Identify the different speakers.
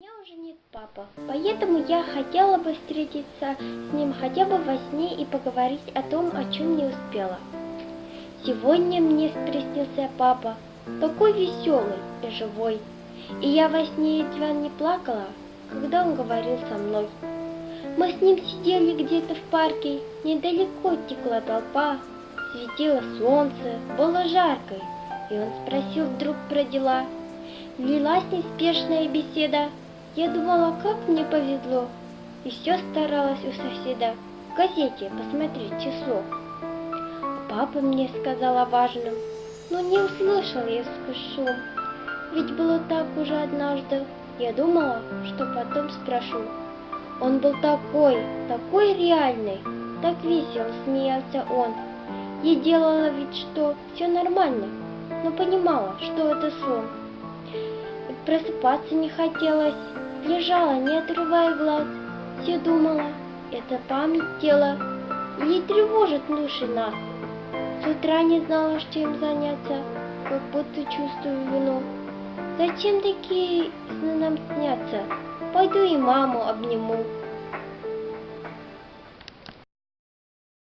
Speaker 1: У меня уже нет папы, поэтому я хотела бы встретиться с ним хотя бы во сне и поговорить о том, о чем не успела. Сегодня мне приснился папа, такой веселый и живой, и я во сне едва не плакала, когда он говорил со мной. Мы с ним сидели где-то в парке, недалеко текла толпа, светило солнце, было жарко, и он спросил вдруг про дела. Влилась неспешная беседа. Я думала, как мне повезло, и все старалась у соседа в газете посмотреть число. А папа мне сказал о важном, но не услышал я сквозь шум. Ведь было так уже однажды, я думала, что потом спрошу. Он был такой реальный, так весело смеялся он. Я делала вид, что все нормально, но понимала, что это сон. И просыпаться не хотелось, лежала, не отрывая глаз, все думала, это память тела, или тревожит души нас. С утра не знала, чем заняться, как будто чувствую вину. Зачем такие сны нам снятся? Пойду и маму обниму.